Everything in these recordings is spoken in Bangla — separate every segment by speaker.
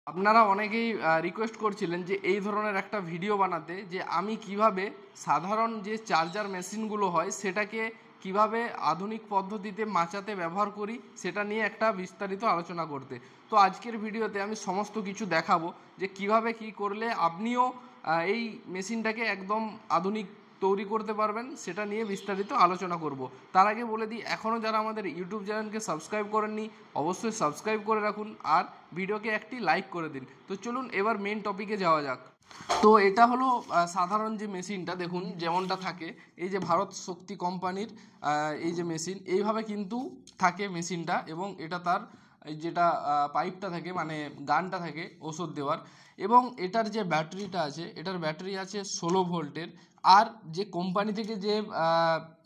Speaker 1: আপনারা অনেকেই রিকোয়েস্ট করছিলেন যে এই ধরনের একটা ভিডিও বানাতে, যে আমি কিভাবে সাধারণ যে চার্জার মেশিনগুলো হয় সেটাকে কিভাবে আধুনিক পদ্ধতিতে মাচাতে ব্যবহার করি সেটা নিয়ে একটা বিস্তারিত আলোচনা করতে। তো আজকের ভিডিওতে আমি সমস্ত কিছু দেখাবো যে কিভাবে কি করলে আপনিও এই মেশিনটাকে একদম আধুনিক তৈরি করতে পারবেন, সেটা নিয়ে বিস্তারিত আলোচনা করব। তার আগে বলে দিই, এখনও যারা আমাদের ইউটিউব চ্যানেলকে সাবস্ক্রাইব করেননি অবশ্যই সাবস্ক্রাইব করে রাখুন আর ভিডিওকে একটি লাইক করে দিন। তো চলুন এবার মেন টপিকে যাওয়া যাক। তো এটা হলো সাধারণ যে মেশিনটা, দেখুন যেমনটা থাকে, এই যে ভারত শক্তি কোম্পানির এই যে মেশিন, এইভাবে কিন্তু থাকে মেশিনটা। এবং এটা তার এই যেটা পাইপটা থাকে, মানে গানটা থাকে ওষুধ দেওয়ার। এবং এটার যে ব্যাটারিটা আছে, এটার ব্যাটারি আছে 16 ভোল্টের। আর যে কোম্পানি থেকে যে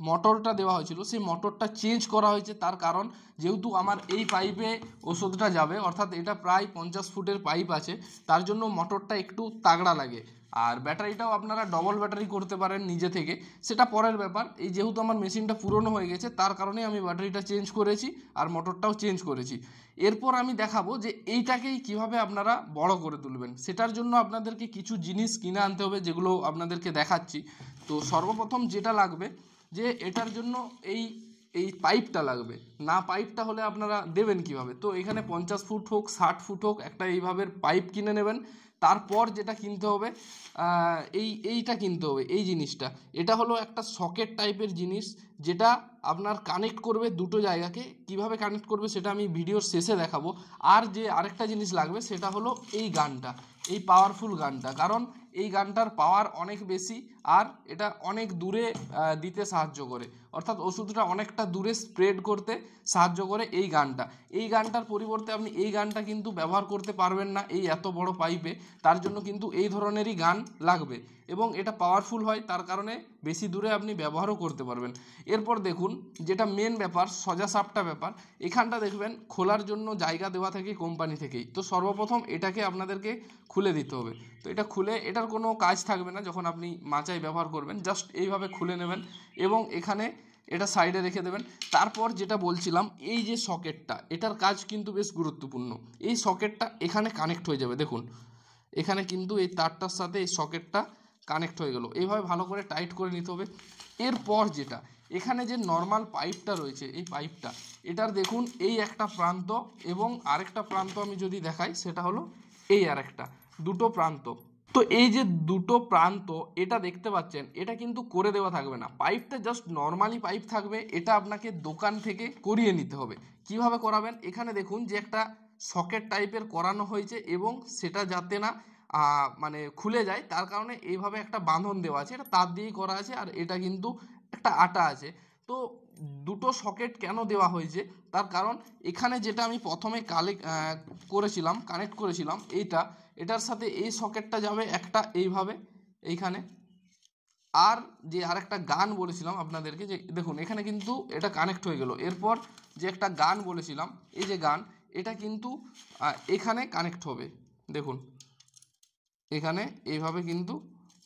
Speaker 1: মোটরটা দেওয়া হয়েছিল সেই মোটরটা চেঞ্জ করা হয়েছে, তার কারণ যেহেতু আমার এই পাইপে ওষুধটা যাবে, অর্থাৎ এটা প্রায় 50 ফুটের পাইপ আছে, তার জন্য মোটরটা একটু তাগড়া লাগে। আর ব্যাটারিটাও আপনারা ডবল ব্যাটারি করতে পারেন নিজে থেকে, সেটা পরের ব্যাপার। এই যেহেতু আমার মেশিনটা পুরনো হয়ে গেছে তার কারণে আমি ব্যাটারিটা চেঞ্জ করেছি আর মোটরটাও চেঞ্জ করেছি। এরপর আমি দেখাবো যে এইটাকেই কিভাবে আপনারা বড় করে তুলবেন। সেটার জন্য আপনাদেরকে কিছু জিনিস কিনে আনতে হবে, যেগুলো আপনাদেরকে দেখাচ্ছি। তো সর্বপ্রথম যেটা লাগবে, যে এটার জন্য এই এই পাইপটা লাগবে। না পাইপটা হলে আপনারা দেবেন কিভাবে? তো এখানে 50 ফুট হোক 60 ফুট হোক একটা এইভাবে পাইপ কিনে নেবেন। তারপর যেটা কিনতে হবে, এইটা কিনতে হবে, এই জিনিসটা। এটা হলো একটা সকেট টাইপের জিনিস, যেটা আপনার কানেক্ট করবে দুটো জায়গাকে। কিভাবে কানেক্ট করবে সেটা আমি ভিডিওর শেষে দেখাবো। আর যে আরেকটা জিনিস লাগবে সেটা হলো এই গানটা, এই পাওয়ারফুল গানটা। কারণ এই গানটার পাওয়ার অনেক বেশি আর এটা অনেক দূরে দিতে সাহায্য করে, অর্থাৎ ওষুধটা অনেকটা দূরে স্প্রেড করতে সাহায্য করে এই গানটা। এই গানটার পরিবর্তে আপনি এই গানটা কিন্তু ব্যবহার করতে পারবেন না এই এত বড় পাইপে, তার জন্য কিন্তু এই ধরনেরই গান লাগবে। এবং এটা পাওয়ারফুল হয়, তার কারণে বেশি দূরে আপনি ব্যবহারও করতে পারবেন। এরপর দেখুন যেটা মেন ব্যাপার, সোজা সাপটা ব্যাপার, এখানটা দেখবেন খোলার জন্য জায়গা দেওয়া থাকে কোম্পানি থেকেই। তো সর্বপ্রথম এটাকে আপনাদেরকে খুলে দিতে হবে। তো এটা খুলে, এটার কোনো কাজ থাকবে না যখন আপনি মাচায় ব্যবহার করবেন, জাস্ট এইভাবে খুলে নেবেন এবং এখানে এটা সাইডে রেখে দেবেন। তারপর যেটা বলছিলাম, এই যে সকেটটা, এটার কাজ কিন্তু বেশ গুরুত্বপূর্ণ। এই সকেটটা এখানে কানেক্ট হয়ে যাবে, দেখুন এখানে কিন্তু এই তারটার সাথে এই সকেটটা কানেক্ট হয়ে গেল। এইভাবে ভালো করে টাইট করে নিতে হবে। এরপর যেটা, এখানে যে নর্মাল পাইপটা রয়েছে, এই পাইপটা, এটার দেখুন এই একটা প্রান্ত এবং আরেকটা প্রান্ত আমি যদি দেখাই, সেটা হলো এই আরেকটা, দুটো প্রান্ত। তো এই যে দুটো প্রান্ত এটা দেখতে পাচ্ছেন, এটা কিন্তু করে দেওয়া থাকবে না, পাইপটা জাস্ট নর্মালি পাইপ থাকবে। এটা আপনাকে দোকান থেকে করিয়ে নিতে হবে। কিভাবে করাবেন, এখানে দেখুন যে একটা সকেট টাইপের করানো হয়েছে এবং সেটা যাতে না মানে খুলে যায়, তার কারণে এইভাবে একটা বাঁধন দেওয়া আছে, এটা তার দিয়েই করা আছে। আর এটা কিন্তু একটা আটা আছে। তো দুটো সকেট কেন দেওয়া হয়েছে, তার কারণ এখানে যেটা আমি প্রথমে কানেক্ট করেছিলাম এটার সাথে এই সকেটটা যাবে একটা এইভাবে এইখানে। আর যে আরেকটা গান বলেছিলাম আপনাদেরকে, যে দেখুন এখানে কিন্তু এটা কানেক্ট হয়ে গেল। এরপর যে একটা গান বলেছিলাম, এই যে গান, এটা কিন্তু এখানে কানেক্ট হবে, দেখুন এখানে এইভাবে কিন্তু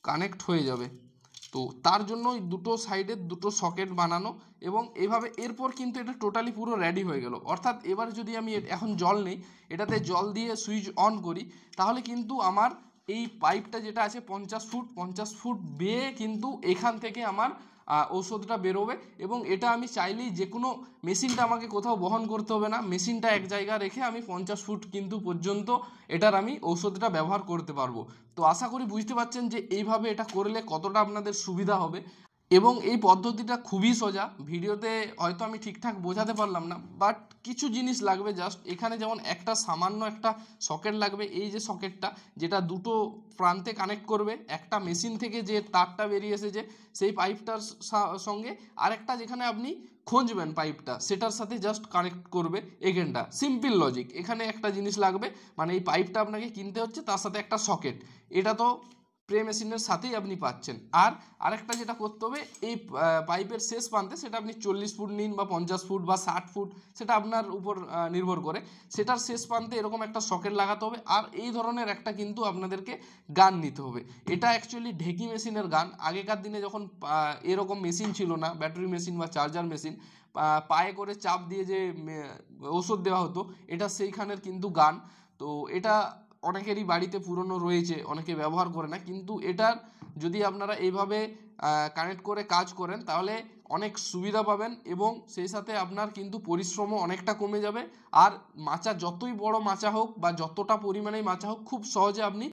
Speaker 1: কানেক্ট হয়ে যাবে। তো তার জন্য ওই দুটো সাইডে দুটো সকেট বানানো এবং এইভাবে। এরপর কিন্তু এটা টোটালি পুরো রেডি হয়ে গেল। অর্থাৎ এবার যদি আমি এখন জল নেই, এটাতে জল দিয়ে সুইচ অন করি, তাহলে কিন্তু আমার এই পাইপটা যেটা আছে 50 ফুট বেয়ে কিন্তু এখান থেকে আমার ঔষধটা বেরোবে। এবং এটা আমি চাইলেই যে কোনো, মেশিনটা আমাকে কোথাও বহন করতে হবে না, মেশিনটা এক জায়গায় রেখে আমি 50 ফুট কিন্তু পর্যন্ত এটার আমি ঔষধটা ব্যবহার করতে পারবো। তো আশা করি বুঝতে পারছেন যে এইভাবে এটা করলে কতটা আপনাদের সুবিধা হবে। এবং এই পদ্ধতিটা খুবই সোজা, ভিডিওতে হয়তো আমি ঠিকঠাক বোঝাতে পারলাম না, বাট কিছু জিনিস লাগবে জাস্ট। এখানে যেমন একটা সামান্য একটা সকেট লাগবে, এই যে সকেটটা যেটা দুটো প্রান্তে কানেক্ট করবে একটা মেশিন থেকে যে তারটা বেরিয়ে এসেছে সেই পাইপটার সঙ্গে, আরেকটা যেখানে আপনি খুঁজবেন পাইপটা সেটার সাথে জাস্ট কানেক্ট করবে এখানটা। Simple logic. এখানে একটা জিনিস লাগবে, মানে এই পাইপটা আপনাকে কিনতে হচ্ছে, তার সাথে একটা সকেট, এটা তো স্প্রে মেশিনের সাথেই আপনি পাচ্ছেন। আর আরেকটা যেটা করতে হবে, এই পাইপের শেষ প্রান্তে, সেটা আপনি 40 ফুট নিন বা 50 ফুট বা 60 ফুট, সেটা আপনার উপর নির্ভর করে, সেটার শেষ প্রান্তে এরকম একটা সকেট লাগাতে হবে। আর এই ধরনের একটা কিন্তু আপনাদেরকে গান নিতে হবে। এটা অ্যাকচুয়ালি ঢেকি মেশিনের গান। আগেকার দিনে যখন এরকম মেশিন ছিল না, ব্যাটারি মেশিন বা চার্জার মেশিন, পায়ে করে চাপ দিয়ে যে ওষুধ দেওয়া হতো, এটা সেইখানের কিন্তু গান। তো এটা অনেকেরই বাড়িতে পুরনো রয়েছে, অনেকে ব্যবহার করে না, কিন্তু এটার যদি আপনারা এইভাবে কানেক্ট করে কাজ করেন তাহলে অনেক সুবিধা পাবেন এবং সেই সাথে আপনার কিন্তু পরিশ্রমও অনেকটা কমে যাবে। আর মাচা যতই বড় মাচা হোক বা যতটা পরিমাণেই মাচা হোক খুব সহজে আপনি